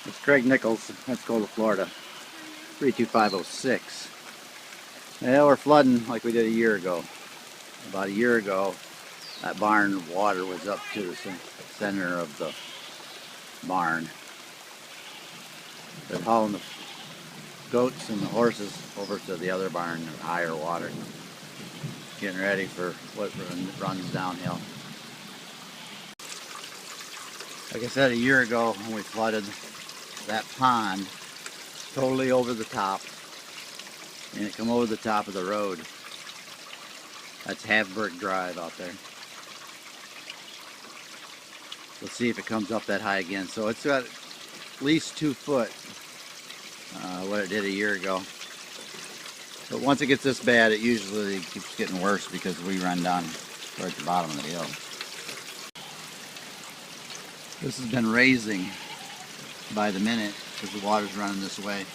It's Craig Nichols, Pensacola, Florida, 32506. Yeah, we're flooding like we did a year ago. About a year ago, that barn water was up to the center of the barn. They're hauling the goats and the horses over to the other barn in higher water, getting ready for what runs downhill. Like I said, a year ago when we flooded that pond totally over the top, and it come over the top of the road. That's Havburg Drive out there. Let's see if it comes up that high again. So it's got at least 2 foot, what it did a year ago. But once it gets this bad, it usually keeps getting worse because we run down towards the bottom of the hill. This has been raising by the minute because the water's running this way.